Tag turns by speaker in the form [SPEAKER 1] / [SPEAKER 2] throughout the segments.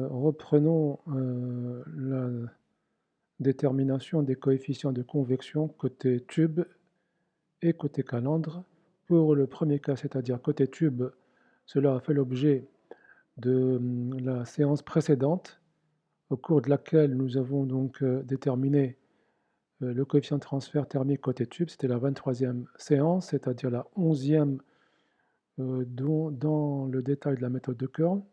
[SPEAKER 1] Reprenons la détermination des coefficients de convection côté tube et côté calandre. Pour le premier cas, c'est-à-dire côté tube, cela a fait l'objet de la séance précédente, au cours de laquelle nous avons donc déterminé le coefficient de transfert thermique côté tube. C'était la 23e séance, c'est-à-dire la 11e dans le détail de la méthode de Kern.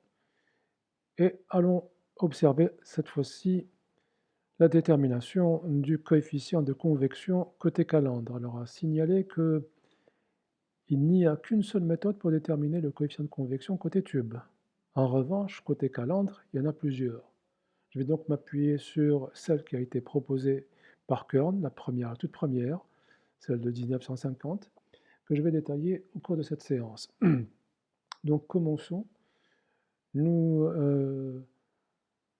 [SPEAKER 1] Et allons observer cette fois-ci la détermination du coefficient de convection côté calandre. Alors, à signaler qu'il n'y a qu'une seule méthode pour déterminer le coefficient de convection côté tube. En revanche, côté calandre, il y en a plusieurs. Je vais donc m'appuyer sur celle qui a été proposée par Kern, la toute première, celle de 1950, que je vais détailler au cours de cette séance. Donc, commençons. Nous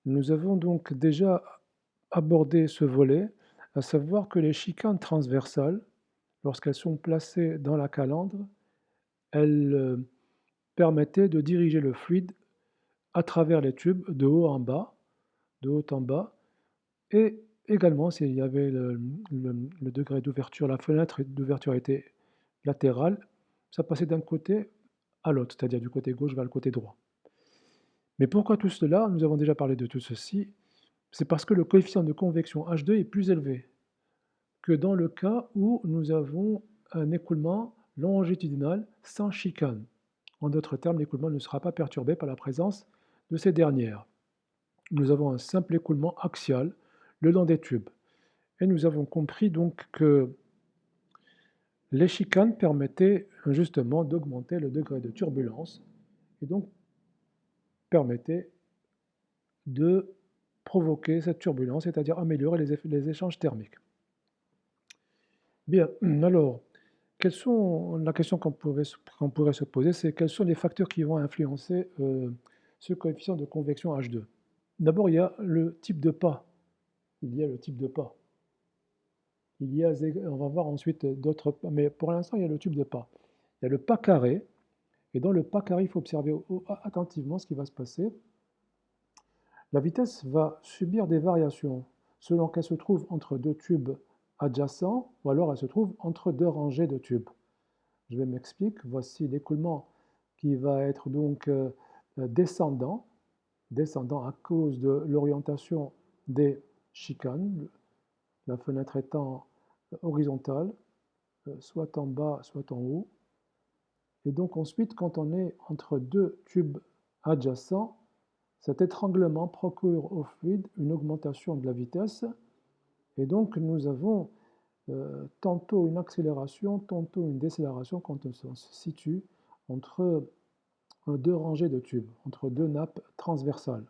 [SPEAKER 1] avons donc déjà abordé ce volet, à savoir que les chicanes transversales, lorsqu'elles sont placées dans la calandre, elles permettaient de diriger le fluide à travers les tubes de haut en bas, et également s'il y avait le degré d'ouverture, la fenêtre d'ouverture était latérale, ça passait d'un côté à l'autre, c'est-à-dire du côté gauche vers le côté droit. Mais pourquoi tout cela? Nous avons déjà parlé de tout ceci. C'est parce que le coefficient de convection H2 est plus élevé que dans le cas où nous avons un écoulement longitudinal sans chicane. En d'autres termes, l'écoulement ne sera pas perturbé par la présence de ces dernières. Nous avons un simple écoulement axial le long des tubes. Et nous avons compris donc que les chicanes permettaient justement d'augmenter le degré de turbulence et donc permettaient de provoquer cette turbulence, c'est-à-dire améliorer les échanges thermiques. Bien, alors, la question qu'on pourrait se poser, c'est quels sont les facteurs qui vont influencer ce coefficient de convection H2? D'abord, il y a le type de pas. On va voir ensuite d'autres pas, mais pour l'instant, il y a le type de pas. Il y a le pas carré, et dans le pas carré, il faut observer attentivement ce qui va se passer. La vitesse va subir des variations selon qu'elle se trouve entre deux tubes adjacents ou alors elle se trouve entre deux rangées de tubes. Je vais m'expliquer. Voici l'écoulement qui va être donc descendant à cause de l'orientation des chicanes, la fenêtre étant horizontale, soit en bas, soit en haut. Et donc ensuite, quand on est entre deux tubes adjacents, cet étranglement procure au fluide une augmentation de la vitesse, et donc nous avons tantôt une accélération, tantôt une décélération quand on se situe entre deux rangées de tubes, entre deux nappes transversales.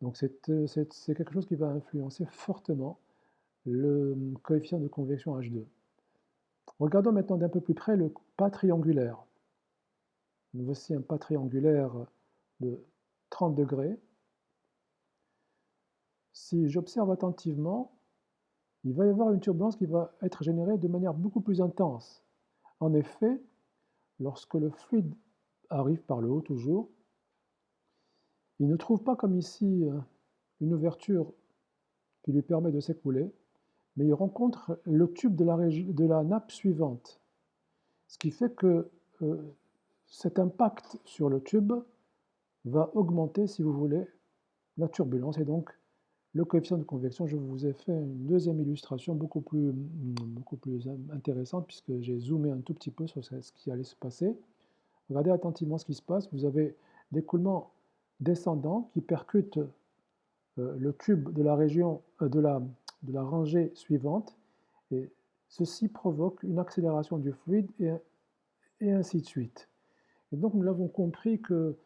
[SPEAKER 1] Donc c'est quelque chose qui va influencer fortement le coefficient de convection H2. Regardons maintenant d'un peu plus près le pas triangulaire. Voici un pas triangulaire de 30 degrés. Si j'observe attentivement, il va y avoir une turbulence qui va être générée de manière beaucoup plus intense. En effet, lorsque le fluide arrive par le haut toujours, il ne trouve pas comme ici une ouverture qui lui permet de s'écouler, mais il rencontre le tube de la nappe suivante. Ce qui fait que cet impact sur le tube va augmenter, si vous voulez, la turbulence et donc le coefficient de convection. Je vous ai fait une deuxième illustration beaucoup plus intéressante puisque j'ai zoomé un tout petit peu sur ce qui allait se passer. Regardez attentivement ce qui se passe. Vous avez l'écoulement descendant qui percute le tube de la région de la rangée suivante, et ceci provoque une accélération du fluide et ainsi de suite. Et donc nous l'avons compris que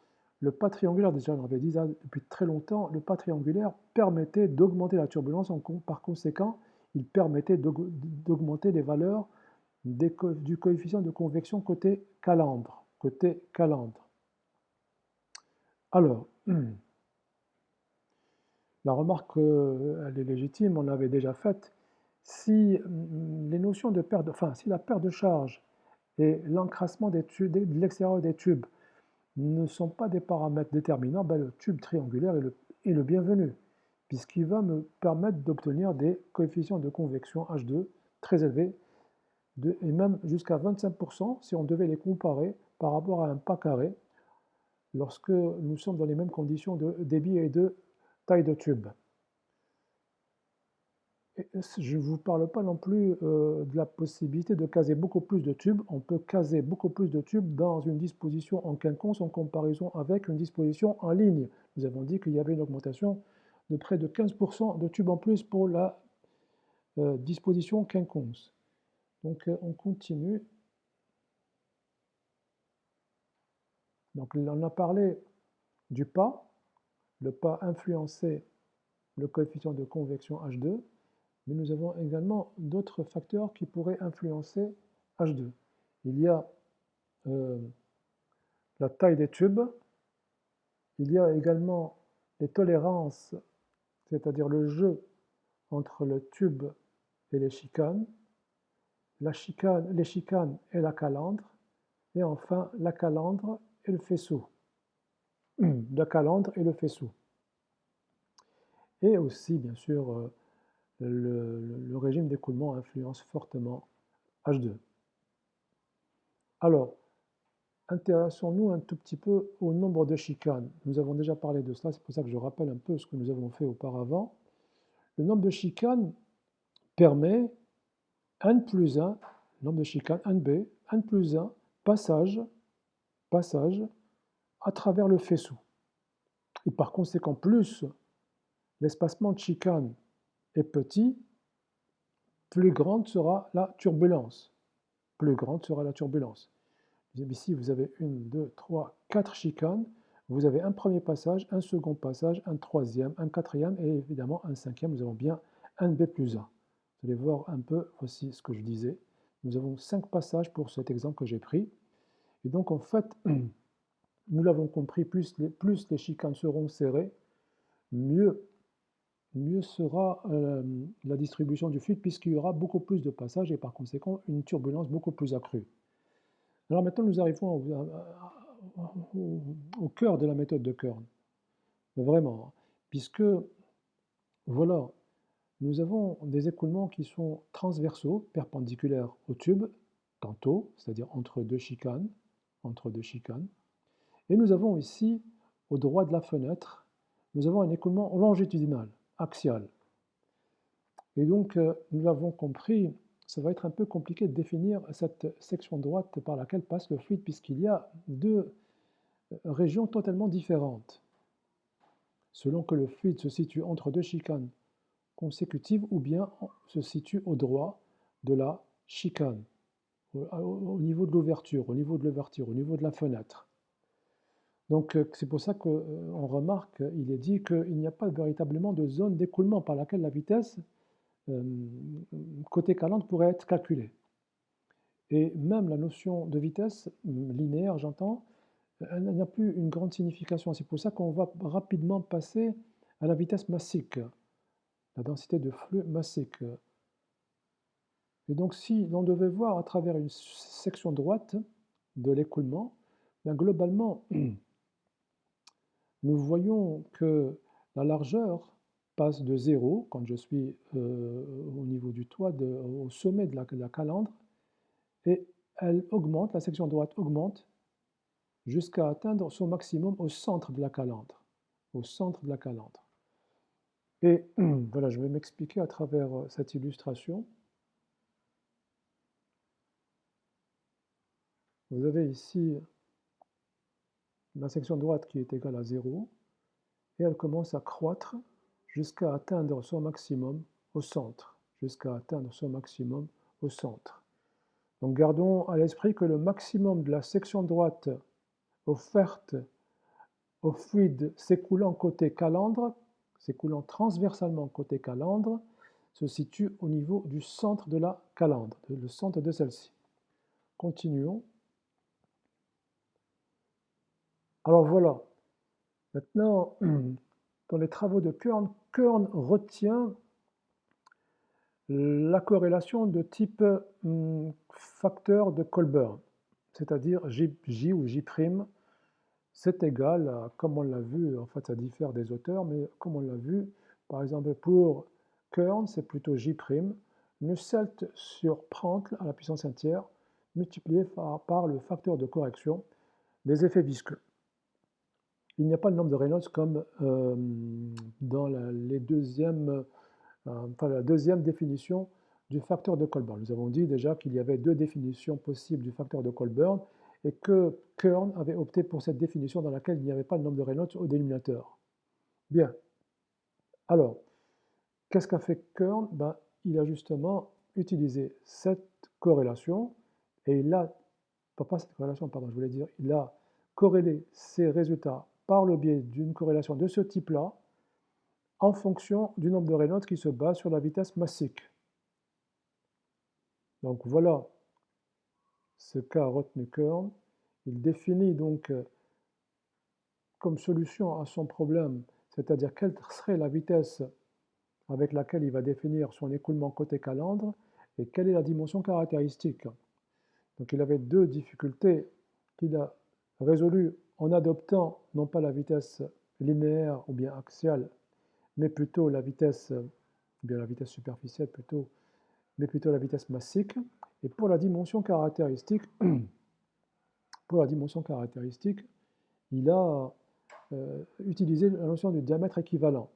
[SPEAKER 1] le pas triangulaire, déjà on avait dit ça depuis très longtemps, le pas triangulaire permettait d'augmenter la turbulence, par conséquent il permettait d'augmenter les valeurs du coefficient de convection côté calandre. Alors, la remarque, elle est légitime, on l'avait déjà faite. Si les notions de perte, si la perte de charge et l'encrassement de l'extérieur des tubes ne sont pas des paramètres déterminants, ben, le tube triangulaire est le bienvenu, puisqu'il va me permettre d'obtenir des coefficients de convection H2 très élevés, et même jusqu'à 25% si on devait les comparer par rapport à un pas carré, lorsque nous sommes dans les mêmes conditions de débit et de taille de tube. Et je ne vous parle pas non plus de la possibilité de caser beaucoup plus de tubes. On peut caser beaucoup plus de tubes dans une disposition en quinconce en comparaison avec une disposition en ligne. Nous avons dit qu'il y avait une augmentation de près de 15% de tubes en plus pour la disposition quinconce. Donc on continue. Donc on a parlé du pas. Le pas influençait le coefficient de convection H2. Mais nous avons également d'autres facteurs qui pourraient influencer H2. Il y a la taille des tubes, il y a également les tolérances, c'est-à-dire le jeu entre le tube et les chicanes et la calandre, et enfin la calandre et le faisceau. La calandre et le faisceau. Et aussi, bien sûr, le régime d'écoulement influence fortement H2. Alors, intéressons-nous un tout petit peu au nombre de chicanes. Nous avons déjà parlé de cela, c'est pour ça que je rappelle un peu ce que nous avons fait auparavant. Le nombre de chicanes permet n plus 1, nombre de chicanes, nb, n plus 1, passage à travers le faisceau. Et par conséquent, plus l'espacement de chicanes est petit, plus grande sera la turbulence. Plus grande sera la turbulence. Ici, vous avez 1, 2, 3, 4 chicanes. Vous avez un premier passage, un second passage, un troisième, un quatrième et évidemment un cinquième. Nous avons bien un B plus 1. Vous allez voir un peu, voici ce que je disais. Nous avons 5 passages pour cet exemple que j'ai pris. Et donc en fait, nous l'avons compris, plus les chicanes seront serrées, mieux sera la distribution du fluide puisqu'il y aura beaucoup plus de passages et par conséquent une turbulence beaucoup plus accrue. Alors maintenant, nous arrivons au cœur de la méthode de Kern. Vraiment, puisque, voilà, nous avons des écoulements qui sont transversaux, perpendiculaires au tube, tantôt, c'est-à-dire entre deux chicanes, et nous avons ici, au droit de la fenêtre, nous avons un écoulement longitudinal, axial. Et donc, nous l'avons compris, ça va être un peu compliqué de définir cette section droite par laquelle passe le fluide, puisqu'il y a deux régions totalement différentes, selon que le fluide se situe entre deux chicanes consécutives ou bien se situe au droit de la chicane, au niveau de l'ouverture, au niveau de la fenêtre. Donc c'est pour ça qu'on remarque, il est dit qu'il n'y a pas véritablement de zone d'écoulement par laquelle la vitesse côté calandre pourrait être calculée. Et même la notion de vitesse linéaire, j'entends, elle n'a plus une grande signification. C'est pour ça qu'on va rapidement passer à la vitesse massique, la densité de flux massique. Et donc si l'on devait voir à travers une section droite de l'écoulement, ben globalement, nous voyons que la largeur passe de 0 quand je suis au niveau du toit, au sommet de la calandre, et elle augmente, la section droite augmente jusqu'à atteindre son maximum au centre de la calandre. Au centre de la calandre. Et voilà, je vais m'expliquer à travers cette illustration. Vous avez ici la section droite qui est égale à 0, et elle commence à croître jusqu'à atteindre son maximum au centre. Jusqu'à atteindre son maximum au centre. Donc gardons à l'esprit que le maximum de la section droite offerte au fluide s'écoulant côté calandre, s'écoulant transversalement côté calandre, se situe au niveau du centre de la calandre, le centre de celle-ci. Continuons. Alors voilà, maintenant, dans les travaux de Kern, Kern retient la corrélation de type facteur de Colburn, c'est-à-dire J ou J', c'est égal à, comme on l'a vu, en fait ça diffère des auteurs, mais comme on l'a vu, par exemple pour Kern, c'est plutôt J', Nusselt sur Prandtl à la puissance entière, multiplié par le facteur de correction des effets visqueux. Il n'y a pas le nombre de Reynolds comme dans la deuxième définition du facteur de Colburn. Nous avons dit déjà qu'il y avait deux définitions possibles du facteur de Colburn et que Kern avait opté pour cette définition dans laquelle il n'y avait pas le nombre de Reynolds au dénominateur. Bien. Alors, qu'est-ce qu'a fait Kern? Il a justement utilisé cette corrélation et il a, pas cette corrélation, pardon, je voulais dire, il a corrélé ses résultats par le biais d'une corrélation de ce type-là en fonction du nombre de Reynolds qui se base sur la vitesse massique. Donc voilà ce qu'a retenu Kern. Il définit donc comme solution à son problème, c'est-à-dire quelle serait la vitesse avec laquelle il va définir son écoulement côté calandre et quelle est la dimension caractéristique. Donc il avait deux difficultés qu'il a résolues en adoptant non pas la vitesse linéaire ou bien axiale, mais plutôt la vitesse, superficielle plutôt, mais plutôt la vitesse massique. Et pour la dimension caractéristique, il a utilisé la notion de diamètre équivalent.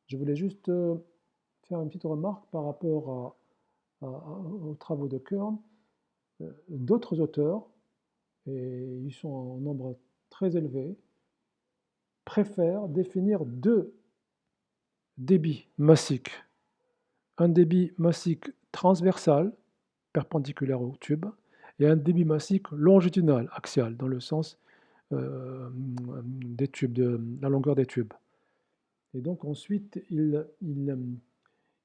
[SPEAKER 1] Je voulais juste faire une petite remarque par rapport aux travaux de Kern. D'autres auteurs, et ils sont en nombre très élevé, préfèrent définir deux débits massiques. Un débit massique transversal, perpendiculaire au tube, et un débit massique longitudinal, axial, dans le sens des tubes, de la longueur des tubes. Et donc ensuite, ils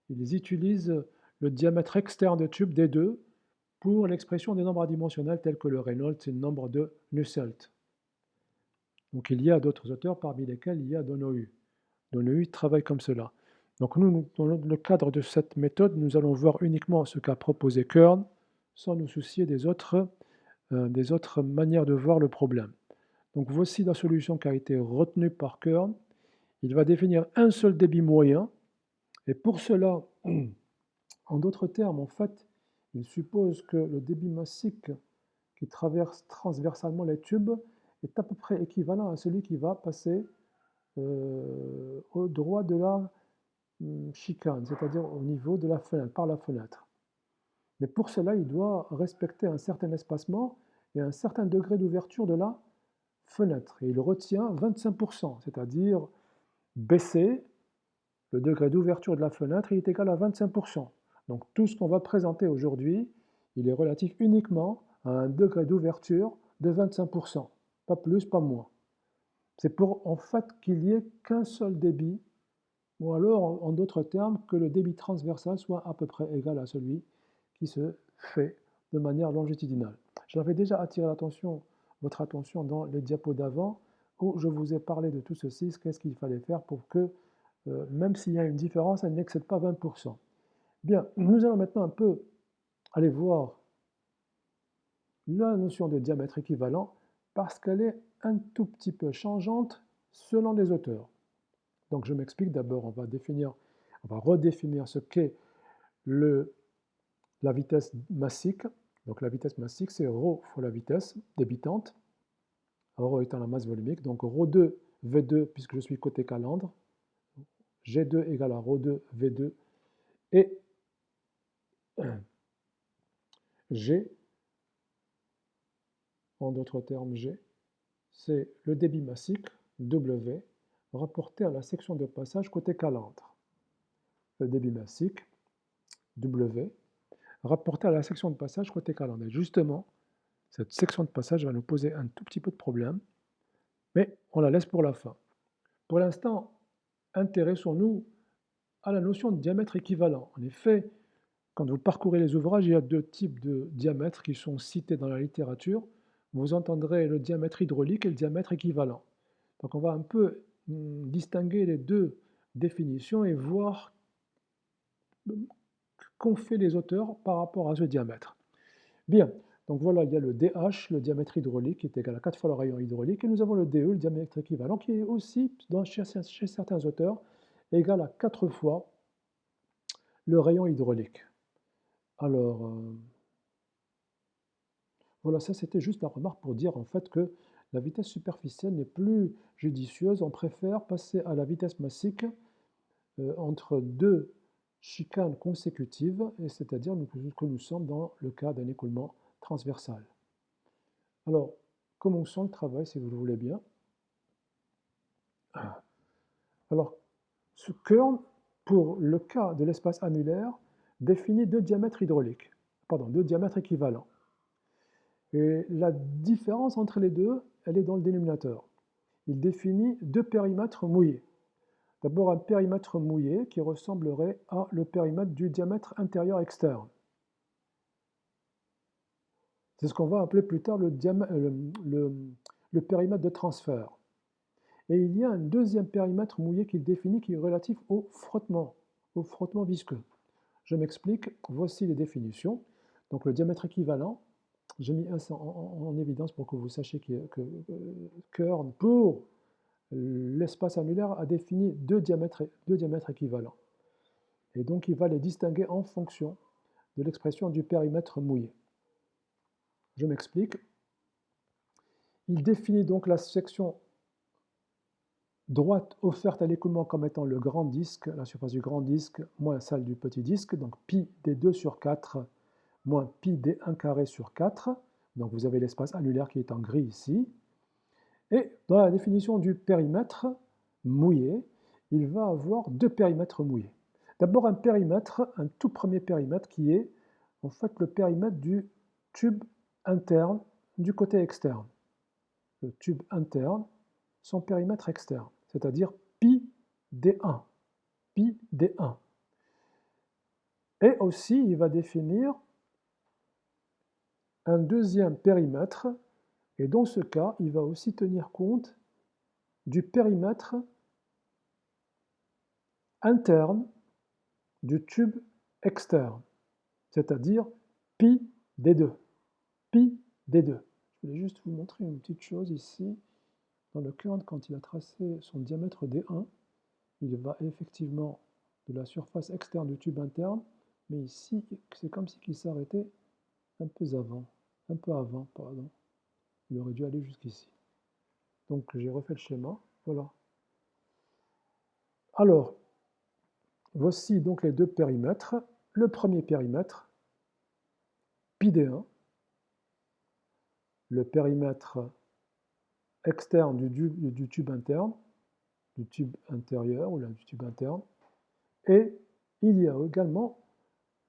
[SPEAKER 1] utilisent le diamètre externe de tube des deux pour l'expression des nombres adimensionnels tels que le Reynolds et le nombre de Nusselt. Donc il y a d'autres auteurs parmi lesquels il y a Donohue. Donohue travaille comme cela. Donc nous, dans le cadre de cette méthode, nous allons voir uniquement ce qu'a proposé Kern sans nous soucier des autres manières de voir le problème. Donc voici la solution qui a été retenue par Kern. Il va définir un seul débit moyen et pour cela, en d'autres termes, en fait, il suppose que le débit massique qui traverse transversalement les tubes est à peu près équivalent à celui qui va passer au droit de la chicane, c'est-à-dire au niveau de la fenêtre, par la fenêtre. Mais pour cela, il doit respecter un certain espacement et un certain degré d'ouverture de la fenêtre. Et il retient 25%, c'est-à-dire baisser le degré d'ouverture de la fenêtre est égal à 25%. Donc tout ce qu'on va présenter aujourd'hui, il est relatif uniquement à un degré d'ouverture de 25%, pas plus, pas moins. C'est pour en fait qu'il n'y ait qu'un seul débit, ou alors en d'autres termes, que le débit transversal soit à peu près égal à celui qui se fait de manière longitudinale. J'avais déjà attiré votre attention dans les diapos d'avant, où je vous ai parlé de tout ceci, qu'est-ce qu'il fallait faire pour que, même s'il y a une différence, elle n'excède pas 20%. Bien, nous allons maintenant un peu aller voir la notion de diamètre équivalent parce qu'elle est un tout petit peu changeante selon les auteurs. Donc je m'explique d'abord, on va redéfinir ce qu'est la vitesse massique. Donc la vitesse massique, c'est ρ fois la vitesse débitante, ρ étant la masse volumique, donc ρ2 V2 puisque je suis côté calandre, G2 égale à ρ2 V2 et G, en d'autres termes G, c'est le débit massique, W, rapporté à la section de passage côté calandre. Le débit massique, W, rapporté à la section de passage côté calandre. Et justement, cette section de passage va nous poser un tout petit peu de problème, mais on la laisse pour la fin. Pour l'instant, intéressons-nous à la notion de diamètre équivalent. En effet, quand vous parcourez les ouvrages, il y a deux types de diamètres qui sont cités dans la littérature. Vous entendrez le diamètre hydraulique et le diamètre équivalent. Donc on va un peu distinguer les deux définitions et voir qu'ont fait les auteurs par rapport à ce diamètre. Bien, Donc voilà, il y a le DH, le diamètre hydraulique, qui est égal à 4 fois le rayon hydraulique, et nous avons le DE, le diamètre équivalent, qui est aussi, chez certains auteurs, égal à 4 fois le rayon hydraulique. Alors, voilà, ça c'était juste la remarque pour dire en fait que la vitesse superficielle n'est plus judicieuse, on préfère passer à la vitesse massique entre deux chicanes consécutives, et c'est-à-dire que nous sommes dans le cas d'un écoulement transversal. Alors, commençons le travail si vous le voulez bien. Alors, ce Kern, pour le cas de l'espace annulaire, définit deux diamètres hydrauliques, pardon, deux diamètres équivalents. Et la différence entre les deux, elle est dans le dénominateur. Il définit deux périmètres mouillés. D'abord un périmètre mouillé qui ressemblerait à le périmètre du diamètre intérieur externe. C'est ce qu'on va appeler plus tard le périmètre de transfert. Et il y a un deuxième périmètre mouillé qu'il définit qui est relatif au frottement visqueux. Je m'explique, voici les définitions. Donc le diamètre équivalent, j'ai mis ça en évidence pour que vous sachiez que Kern, pour l'espace annulaire, a défini deux diamètres équivalents. Et donc il va les distinguer en fonction de l'expression du périmètre mouillé. Je m'explique. Il définit donc la section droite offerte à l'écoulement comme étant le grand disque, la surface du grand disque moins celle du petit disque, donc pi d2 sur 4 moins pi d1 carré sur 4. Donc vous avez l'espace annulaire qui est en gris ici. Et dans la définition du périmètre mouillé, il va avoir deux périmètres mouillés. D'abord un périmètre, un tout premier périmètre qui est en fait le périmètre du tube interne du côté externe. Le tube interne, son périmètre externe, c'est-à-dire pi d1. Pi d1. Et aussi, il va définir un deuxième périmètre, et dans ce cas, il va aussi tenir compte du périmètre interne du tube externe, c'est-à-dire pi d2. Pi d2. Je voulais juste vous montrer une petite chose ici. Dans le Kern, quand il a tracé son diamètre d1, il va effectivement de la surface externe du tube interne, mais ici, c'est comme si il s'arrêtait un peu avant, pardon. Il aurait dû aller jusqu'ici. Donc j'ai refait le schéma, voilà. Alors, voici donc les deux périmètres. Le premier périmètre, pi d1, le périmètre externe du tube interne, du tube intérieur ou du tube interne, et il y a également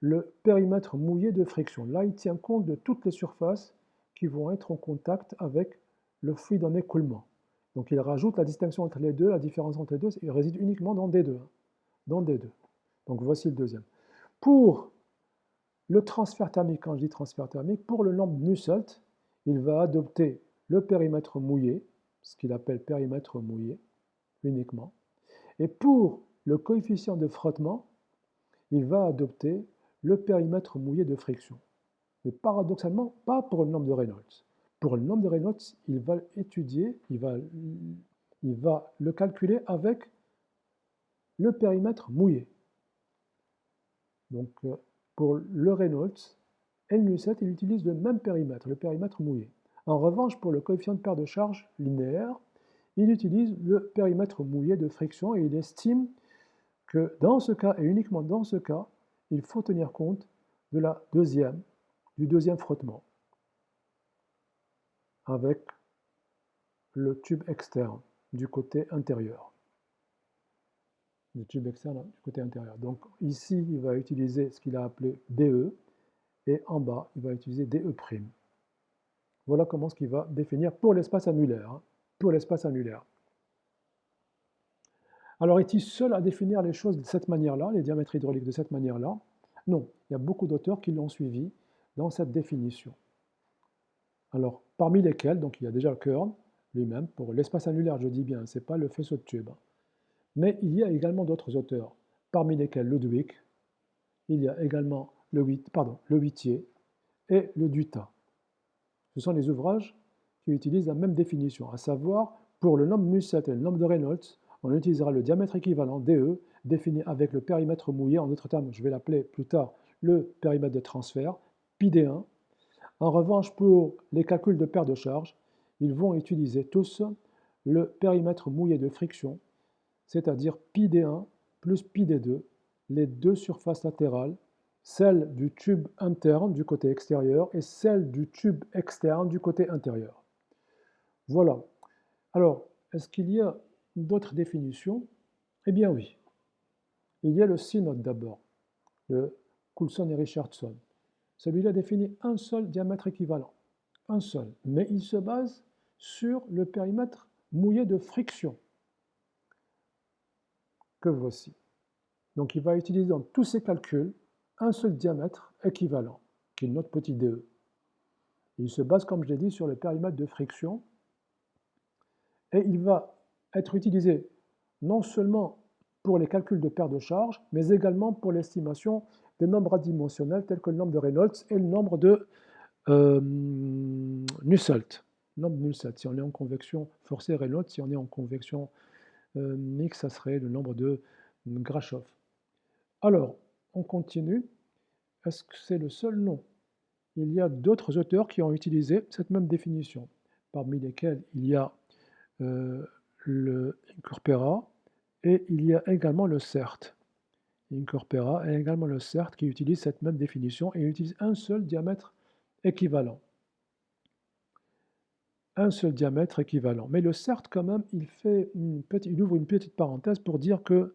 [SPEAKER 1] le périmètre mouillé de friction. Là, il tient compte de toutes les surfaces qui vont être en contact avec le fluide en écoulement. Donc il rajoute la distinction entre les deux, la différence entre les deux, il réside uniquement dans D2. Dans D2. Donc voici le deuxième. Pour le transfert thermique, quand je dis transfert thermique, pour le lampe Nusselt, il va adopter le périmètre mouillé, ce qu'il appelle périmètre mouillé, uniquement. Et pour le coefficient de frottement, il va adopter le périmètre mouillé de friction. Mais paradoxalement, pas pour le nombre de Reynolds. Pour le nombre de Reynolds, il va étudier, il va le calculer avec le périmètre mouillé. Donc, pour le Reynolds et le Nusselt, il utilise le même périmètre, le périmètre mouillé. En revanche, pour le coefficient de perte de charge linéaire, il utilise le périmètre mouillé de friction et il estime que dans ce cas, et uniquement dans ce cas, il faut tenir compte de du deuxième frottement avec le tube externe du côté intérieur. Le tube externe du côté intérieur. Donc ici, il va utiliser ce qu'il a appelé DE, et en bas, il va utiliser DE'. Voilà comment ce qu'il va définir pour l'espace annulaire. Pour l'espace annulaire. Alors, est-il seul à définir les choses de cette manière-là, les diamètres hydrauliques de cette manière-là? Non, il y a beaucoup d'auteurs qui l'ont suivi dans cette définition. Alors, parmi lesquels, donc il y a déjà le Kern lui-même, pour l'espace annulaire, je dis bien, ce n'est pas le faisceau de tube. Mais il y a également d'autres auteurs, parmi lesquels Ludwig, il y a également le Whittier et le Dutta. ce sont les ouvrages qui utilisent la même définition, à savoir, pour le nombre Nusselt et le nombre de Reynolds, on utilisera le diamètre équivalent, DE, défini avec le périmètre mouillé, en d'autres termes, je vais l'appeler plus tard le périmètre de transfert, pi D1. En revanche, pour les calculs de paire de charges, ils vont utiliser tous le périmètre mouillé de friction, c'est-à-dire pi D1 plus pi D2, les deux surfaces latérales, celle du tube interne du côté extérieur et celle du tube externe du côté intérieur. Voilà. Alors, est-ce qu'il y a d'autres définitions? Eh bien oui. Il y a le synode d'abord, le Coulson et Richardson. Celui-là définit un seul diamètre équivalent, un seul, mais il se base sur le périmètre mouillé de friction, que voici. Donc il va utiliser dans tous ses calculs un seul diamètre équivalent, qui est notre petit DE. Il se base, comme je l'ai dit, sur le périmètre de friction, et il va être utilisé non seulement pour les calculs de paire de charges, mais également pour l'estimation des nombres adimensionnels tels que le nombre de Reynolds et le nombre de Nusselt. Nombre de Nusselt, si on est en convection forcée Reynolds, si on est en convection mixte, ça serait le nombre de Grashof. Alors, on continue. Est-ce que c'est le seul? Non. Il y a d'autres auteurs qui ont utilisé cette même définition, parmi lesquels il y a le Incorpora et il y a également le CERT. Incorpora et également le CERT qui utilisent cette même définition et utilisent un seul diamètre équivalent. Un seul diamètre équivalent. Mais le CERT, quand même, il ouvre une petite parenthèse pour dire que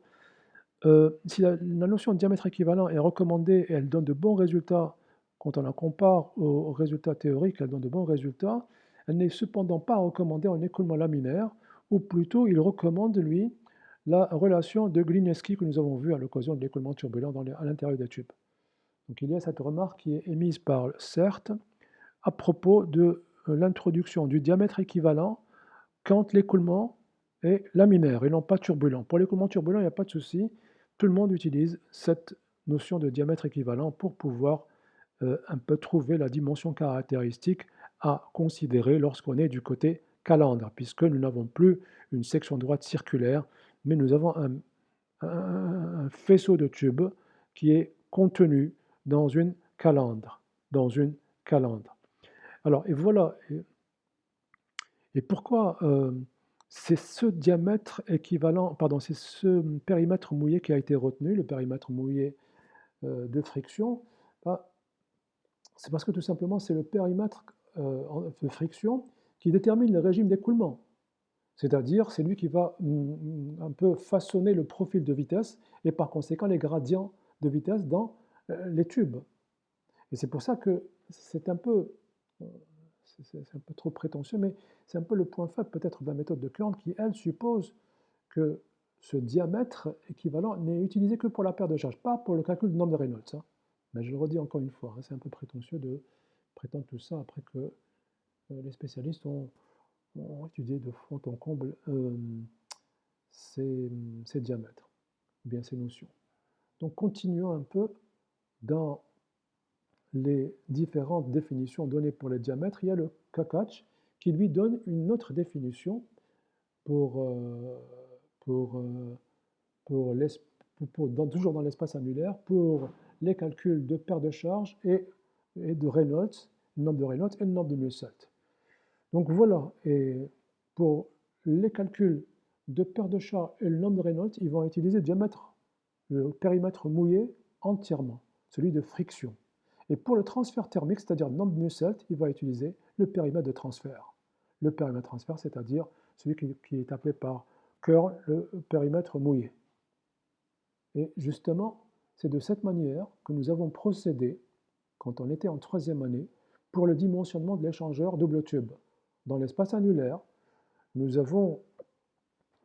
[SPEAKER 1] si la notion de diamètre équivalent est recommandée et elle donne de bons résultats, quand on la compare aux résultats théoriques, elle donne de bons résultats, elle n'est cependant pas recommandée en écoulement laminaire, ou plutôt il recommande, lui, la relation de Glinewski que nous avons vue à l'occasion de l'écoulement turbulent à l'intérieur des tubes. Donc il y a cette remarque qui est émise par CERT à propos de l'introduction du diamètre équivalent quand l'écoulement est laminaire et non pas turbulent. Pour l'écoulement turbulent, il n'y a pas de souci. Tout le monde utilise cette notion de diamètre équivalent pour pouvoir un peu trouver la dimension caractéristique à considérer lorsqu'on est du côté calandre, puisque nous n'avons plus une section droite circulaire, mais nous avons un faisceau de tubes qui est contenu dans une calandre. Alors, et voilà. Et pourquoi c'est ce diamètre équivalent, pardon, c'est ce périmètre mouillé qui a été retenu, le périmètre mouillé de friction? C'est parce que tout simplement c'est le périmètre de friction qui détermine le régime d'écoulement. C'est-à-dire, c'est lui qui va un peu façonner le profil de vitesse et par conséquent les gradients de vitesse dans les tubes. Et c'est pour ça que c'est un peu trop prétentieux, mais c'est un peu le point faible peut-être de la méthode de Kern qui, elle, suppose que ce diamètre équivalent n'est utilisé que pour la paire de charges, pas pour le calcul du nombre de Reynolds. Hein. Mais je le redis encore une fois, hein, c'est un peu prétentieux de prétendre tout ça après que les spécialistes ont étudié de fond en comble ces diamètres, ou bien ces notions. Donc continuons un peu dans les différentes définitions données pour les diamètres. Il y a le Kakach qui lui donne une autre définition toujours dans l'espace annulaire pour les calculs de paire de charges et de Reynolds, le nombre de Reynolds et le nombre de Nusselt. Donc voilà, et pour les calculs de paire de charges et le nombre de Reynolds, ils vont utiliser le périmètre mouillé entièrement, celui de friction. Et pour le transfert thermique, c'est-à-dire le nombre de Nusselt, il va utiliser le périmètre de transfert. Le périmètre de transfert, c'est-à-dire celui qui est appelé par Kern le périmètre mouillé. Et justement, c'est de cette manière que nous avons procédé, quand on était en troisième année, pour le dimensionnement de l'échangeur double tube. Dans l'espace annulaire, nous avons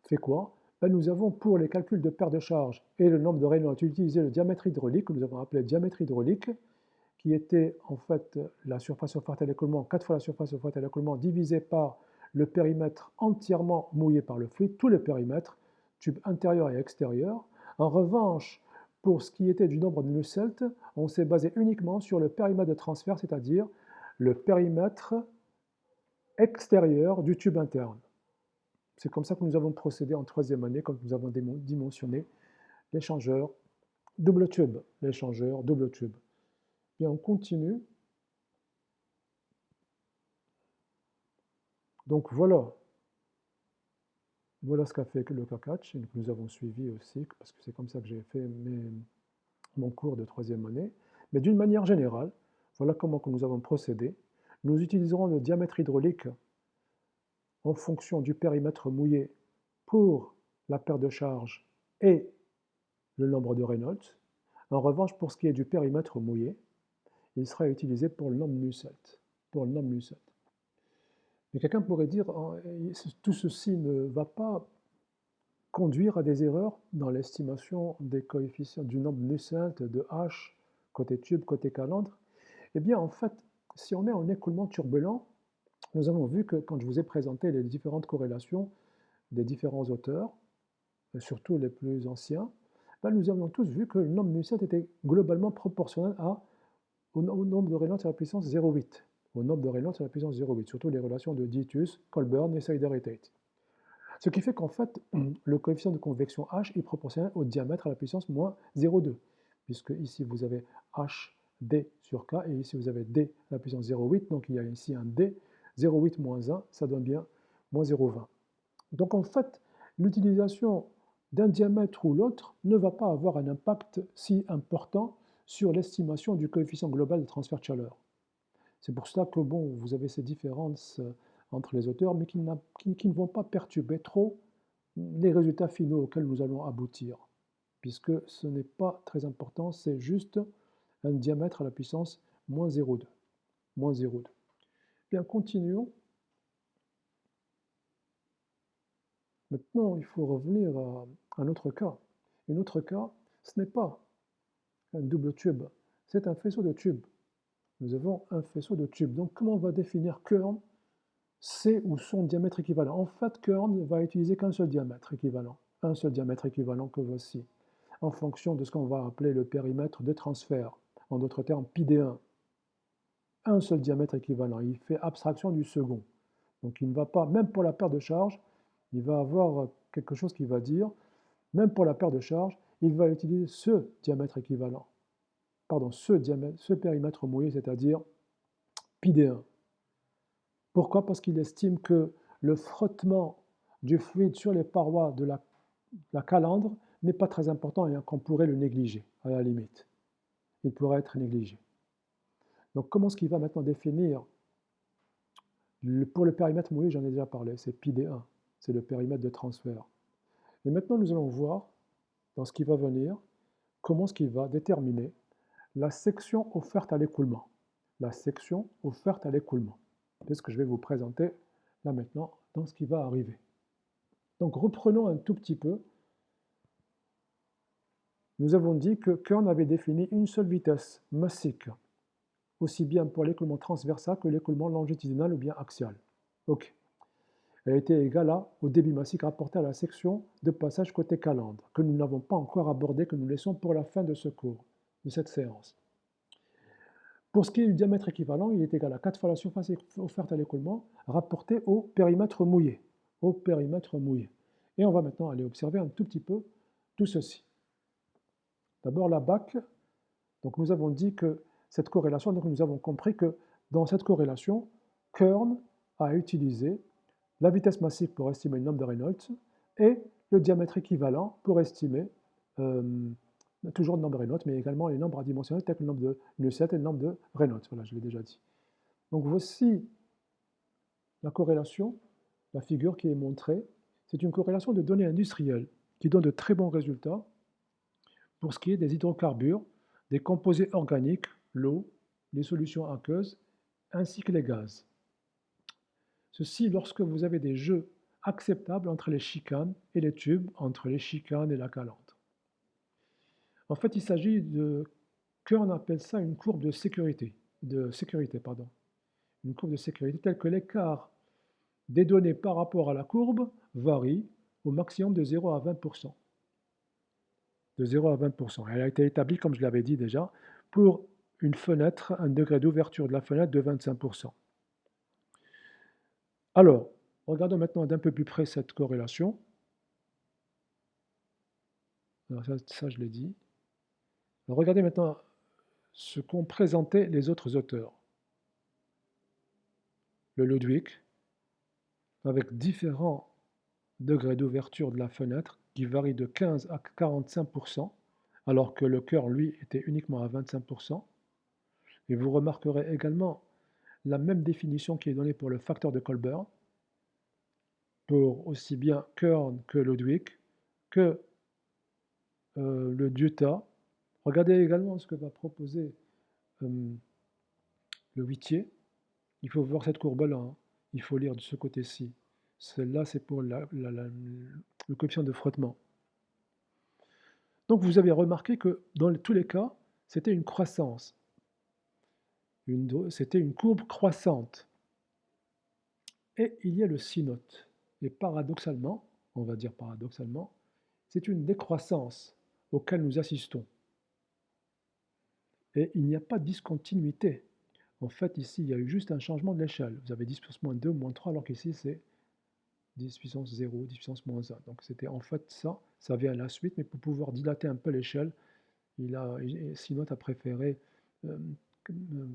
[SPEAKER 1] fait quoi? Nous avons, pour les calculs de paire de charges et le nombre de Reynolds, utilisé le diamètre hydraulique, que nous avons appelé diamètre hydraulique, qui était en fait la surface offerte à l'écoulement, 4 fois la surface offerte à l'écoulement, divisé par le périmètre entièrement mouillé par le fluide, tous les périmètres, tube intérieur et extérieur. En revanche, pour ce qui était du nombre de Nusselt, on s'est basé uniquement sur le périmètre de transfert, c'est-à-dire le périmètre extérieur du tube interne. C'est comme ça que nous avons procédé en troisième année quand nous avons dimensionné l'échangeur double tube. L'échangeur double tube. Bien, on continue. Donc voilà ce qu'a fait le K4 et que nous avons suivi aussi, parce que c'est comme ça que j'ai fait mon cours de troisième année. Mais d'une manière générale, voilà comment que nous avons procédé. Nous utiliserons le diamètre hydraulique en fonction du périmètre mouillé pour la paire de charges et le nombre de Reynolds. En revanche, pour ce qui est du périmètre mouillé, il sera utilisé pour le nombre Nusselt. Mais quelqu'un pourrait dire, tout ceci ne va pas conduire à des erreurs dans l'estimation des coefficients du nombre Nusselt, de H, côté tube, côté calandre. Eh bien, en fait, si on est en écoulement turbulent, nous avons vu que quand je vous ai présenté les différentes corrélations des différents auteurs, surtout les plus anciens, ben nous avons tous vu que le nombre Nusselt était globalement proportionnel au nombre de Reynolds à la puissance 0,8. Au nombre de Reynolds à la puissance 0,8, surtout les relations de Ditus, Colburn et Seider-Tate. Ce qui fait qu'en fait, le coefficient de convection H est proportionnel au diamètre à la puissance moins 0,2, puisque ici vous avez HD sur K, et ici vous avez D à la puissance 0,8, donc il y a ici un D, 0,8 moins 1, ça donne bien moins 0,20. Donc en fait, l'utilisation d'un diamètre ou l'autre ne va pas avoir un impact si important sur l'estimation du coefficient global de transfert de chaleur. C'est pour cela que bon, vous avez ces différences entre les auteurs, mais qui ne vont pas perturber trop les résultats finaux auxquels nous allons aboutir, puisque ce n'est pas très important, c'est juste un diamètre à la puissance moins 0,2. Bien, continuons. Maintenant, il faut revenir à un autre cas. Un autre cas, ce n'est pas un double tube, c'est un faisceau de tubes. Nous avons un faisceau de tubes. Donc, comment on va définir Kern, c'est ou son diamètre équivalent? En fait, Kern ne va utiliser qu'un seul diamètre équivalent. Un seul diamètre équivalent que voici, en fonction de ce qu'on va appeler le périmètre de transfert. En d'autres termes, πD1. Un seul diamètre équivalent. Il fait abstraction du second. Donc, il ne va pas, même pour la paire de charges, il va avoir quelque chose qui va dire, même pour la paire de charges, il va utiliser ce diamètre équivalent. Pardon, ce périmètre mouillé, c'est-à-dire πD1. Pourquoi? Parce qu'il estime que le frottement du fluide sur les parois de la calandre n'est pas très important et qu'on pourrait le négliger, à la limite. Il pourrait être négligé. Donc comment est-ce qu'il va maintenant définir? Pour le périmètre mouillé, j'en ai déjà parlé, c'est πD1, c'est le périmètre de transfert. Et maintenant, nous allons voir, dans ce qui va venir, comment est-ce qu'il va déterminer la section offerte à l'écoulement. La section offerte à l'écoulement. C'est ce que je vais vous présenter là maintenant dans ce qui va arriver. Donc reprenons un tout petit peu. Nous avons dit que Kern avait défini une seule vitesse massique, aussi bien pour l'écoulement transversal que l'écoulement longitudinal ou bien axial. Ok. Elle était égale au débit massique rapporté à la section de passage côté calandre, que nous n'avons pas encore abordé, que nous laissons pour la fin de ce cours, de cette séance. Pour ce qui est du diamètre équivalent, il est égal à 4 fois la surface offerte à l'écoulement rapportée au périmètre mouillé. Et on va maintenant aller observer un tout petit peu tout ceci. D'abord la BAC. Donc nous avons dit que cette corrélation, donc nous avons compris que dans cette corrélation, Kern a utilisé la vitesse massique pour estimer le nombre de Reynolds et le diamètre équivalent pour estimer toujours le nombre de Reynolds, mais également les nombres adimensionnels tels que le nombre de Nusselt et le nombre de Reynolds. Voilà, je l'ai déjà dit. Donc voici la corrélation, la figure qui est montrée. C'est une corrélation de données industrielles qui donne de très bons résultats pour ce qui est des hydrocarbures, des composés organiques, l'eau, les solutions aqueuses, ainsi que les gaz. Ceci lorsque vous avez des jeux acceptables entre les chicanes et les tubes, entre les chicanes et la calandre. En fait, il s'agit de, Kern appelle ça une courbe de sécurité, une courbe de sécurité telle que l'écart des données par rapport à la courbe varie au maximum de 0 à 20%. De 0 à 20%. Elle a été établie, comme je l'avais dit déjà, pour une fenêtre, un degré d'ouverture de la fenêtre de 25%. Alors, regardons maintenant d'un peu plus près cette corrélation. Alors ça je l'ai dit. Alors, regardez maintenant ce qu'ont présenté les autres auteurs. Le Ludwig, avec différents degrés d'ouverture de la fenêtre qui varient de 15 à 45%, alors que le cœur, lui, était uniquement à 25%. Et vous remarquerez également la même définition qui est donnée pour le facteur de Colbert, pour aussi bien Kern que Ludwig, que le Dieuta. Regardez également ce que va proposer le huitier. Il faut voir cette courbe-là, hein. Il faut lire de ce côté-ci. Celle-là, c'est pour le coefficient de frottement. Donc vous avez remarqué que dans tous les cas, c'était une croissance. C'était une courbe croissante. Et il y a le sinote. Et paradoxalement, on va dire paradoxalement, c'est une décroissance auquel nous assistons. Et il n'y a pas de discontinuité. En fait, ici, il y a eu juste un changement de l'échelle. Vous avez 10 puissance moins 2, moins 3, alors qu'ici, c'est 10 puissance 0, 10 puissance moins 1. Donc c'était en fait ça vient à la suite, mais pour pouvoir dilater un peu l'échelle, Sinote a préféré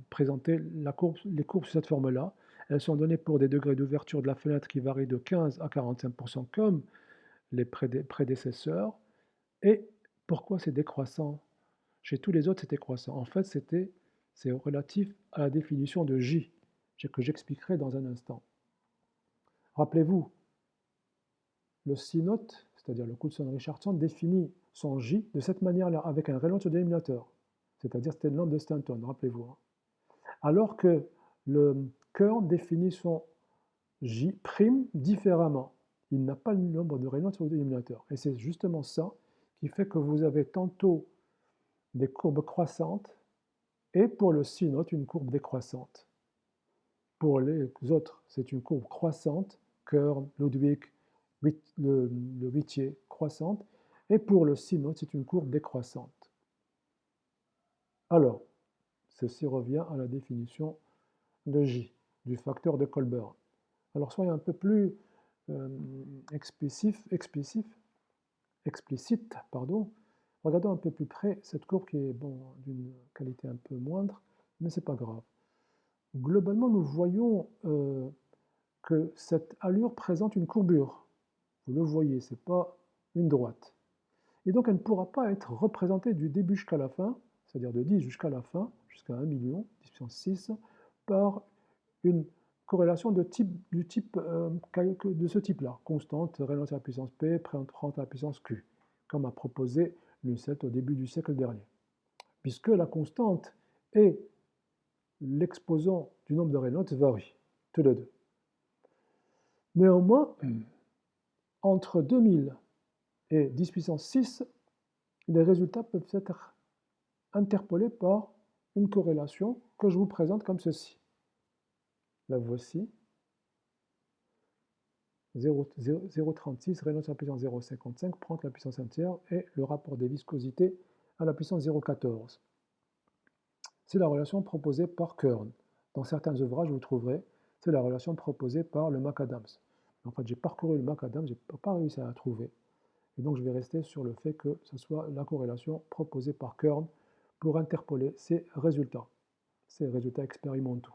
[SPEAKER 1] présenter les courbes sous cette forme-là. Elles sont données pour des degrés d'ouverture de la fenêtre qui varient de 15 à 45% comme les prédécesseurs. Et pourquoi c'est décroissant? Chez tous les autres, c'était croissant. En fait, c'est relatif à la définition de J, que j'expliquerai dans un instant. Rappelez-vous, le sinote, c'est-à-dire le Coulson-Richardson, définit son J de cette manière-là, avec un Reynolds au dénominateur. C'est-à-dire c'était une lampe de Stanton, rappelez-vous. Hein. Alors que le Kern définit son J' différemment. Il n'a pas le nombre de Reynolds au dénominateur. Et c'est justement ça qui fait que vous avez tantôt des courbes croissantes et pour le sinote, une courbe décroissante. Pour les autres, c'est une courbe croissante, Kern, Ludwig, le huitier croissante, et pour le sinote, c'est une courbe décroissante. Alors, ceci revient à la définition de J, du facteur de Colbert. Alors, soyons un peu plus explicite, pardon. Regardons un peu plus près cette courbe qui est d'une qualité un peu moindre, mais ce n'est pas grave. Globalement, nous voyons que cette allure présente une courbure. Vous le voyez, ce n'est pas une droite. Et donc, elle ne pourra pas être représentée du début jusqu'à la fin, c'est-à-dire de 10 jusqu'à la fin, jusqu'à 1 million, 10 puissance 6, par une corrélation de ce type-là, constante, Reynolds à la puissance P, prend à la puissance Q, comme a proposé Nusselt au début du siècle dernier. Puisque la constante et l'exposant du nombre de Reynolds varient, tous les deux. Néanmoins, entre 2000 et 10 puissance 6, les résultats peuvent être interpolés par une corrélation que je vous présente comme ceci. La voici. 0,36, Reynolds à la puissance 0,55, prend la puissance 1 tiers et le rapport des viscosités à la puissance 0,14. C'est la relation proposée par Kern. Dans certains ouvrages, vous trouverez, c'est la relation proposée par le McAdams. En fait, j'ai parcouru le McAdams, je n'ai pas réussi à la trouver. Et donc, je vais rester sur le fait que ce soit la corrélation proposée par Kern pour interpoler ces résultats expérimentaux.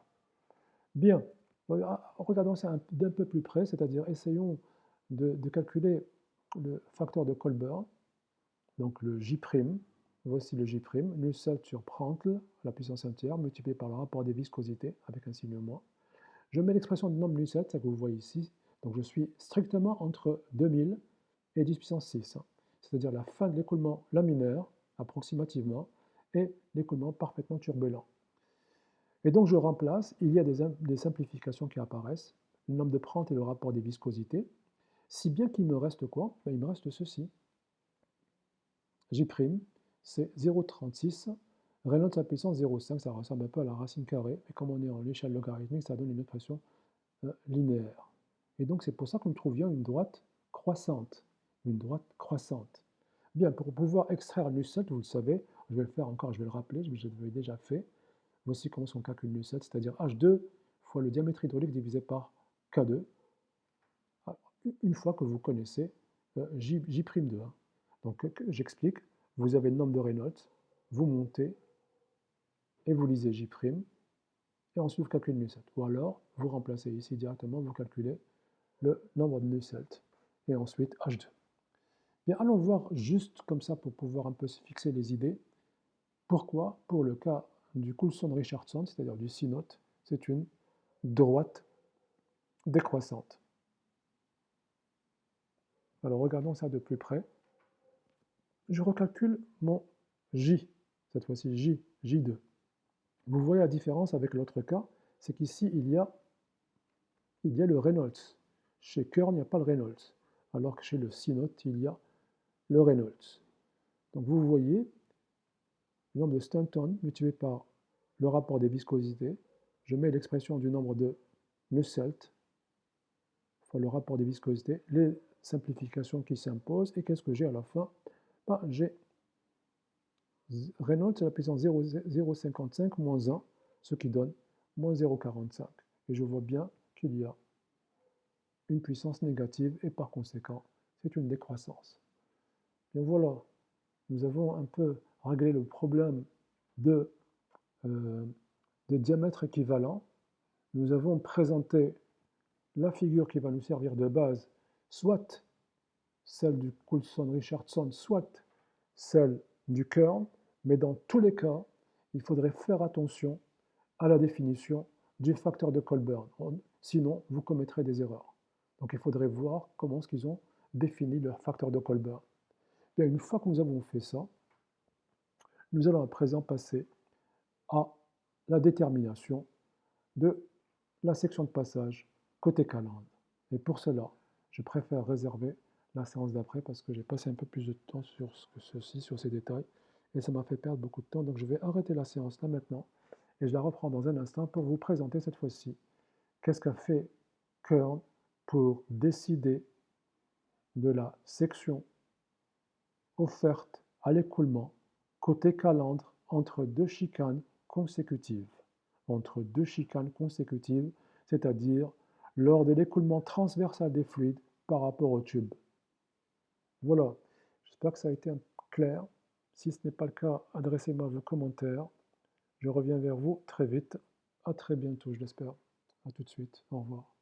[SPEAKER 1] Bien, regardons ça d'un peu plus près, c'est-à-dire essayons de calculer le facteur de Colbert, donc le J', voici le J', Nusselt sur Prandtl, la puissance 1 tiers, multiplié par le rapport des viscosités, avec un signe moins. Je mets l'expression du nombre Nusselt, ça que vous voyez ici, donc je suis strictement entre 2000 et 10 puissance 6, c'est-à-dire la fin de l'écoulement laminaire, approximativement, et l'écoulement parfaitement turbulent. Et donc je remplace, il y a des simplifications qui apparaissent, le nombre de Prandtl et le rapport des viscosités, si bien qu'il me reste quoi? Ben, il me reste ceci. J', c'est 0,36, Reynolds à la puissance 0,5, ça ressemble un peu à la racine carrée, mais comme on est en échelle logarithmique, ça donne une expression linéaire. Et donc c'est pour ça que nous trouvions une droite croissante. Une droite croissante. Bien, pour pouvoir extraire Nusselt, vous le savez, je vais le faire encore, je vais le rappeler, je l'avais déjà fait. Voici comment on calcule Nusselt, c'est-à-dire H2 fois le diamètre hydraulique divisé par K2. une fois que vous connaissez J'2. Donc j'explique, vous avez le nombre de Reynolds, vous montez et vous lisez J', et ensuite vous calculez Nusselt. Ou alors, vous remplacez ici directement, vous calculez le nombre de Nusselt, et ensuite H2. Bien, allons voir juste comme ça pour pouvoir un peu se fixer les idées. Pourquoi, pour le cas du Coulson-Richardson, c'est-à-dire du C-note, c'est une droite décroissante. Alors regardons ça de plus près. Je recalcule mon J, cette fois-ci J2. Vous voyez la différence avec l'autre cas, c'est qu'ici il y a le Reynolds. Chez Kern, il n'y a pas le Reynolds, alors que chez le C-note, il y a le Reynolds. Donc vous voyez, le nombre de Stanton multiplié par le rapport des viscosités, je mets l'expression du nombre de Nusselt, fois le rapport des viscosités, les simplifications qui s'imposent, et qu'est-ce que j'ai à la fin? Ben, j'ai Reynolds à la puissance 0,55 moins 1, ce qui donne moins 0,45. Et je vois bien qu'il y a une puissance négative, et par conséquent, c'est une décroissance. Et voilà, nous avons un peu réglé le problème de diamètre équivalent. Nous avons présenté la figure qui va nous servir de base, soit celle du Coulson-Richardson, soit celle du Kern, mais dans tous les cas, il faudrait faire attention à la définition du facteur de Colburn, sinon vous commettrez des erreurs. Donc il faudrait voir comment est-ce qu'ils ont défini leur facteur de Colburn. Bien, une fois que nous avons fait ça, nous allons à présent passer à la détermination de la section de passage côté calandre. Et pour cela, je préfère réserver la séance d'après parce que j'ai passé un peu plus de temps sur sur ces détails, et ça m'a fait perdre beaucoup de temps. Donc je vais arrêter la séance là maintenant, et je la reprends dans un instant pour vous présenter cette fois-ci qu'est-ce qu'a fait Kern pour décider de la section offerte à l'écoulement côté calandre entre deux chicanes consécutives. Entre deux chicanes consécutives, c'est-à-dire lors de l'écoulement transversal des fluides par rapport au tube. Voilà, j'espère que ça a été clair. Si ce n'est pas le cas, adressez-moi vos commentaires. Je reviens vers vous très vite. À très bientôt, je l'espère. À tout de suite. Au revoir.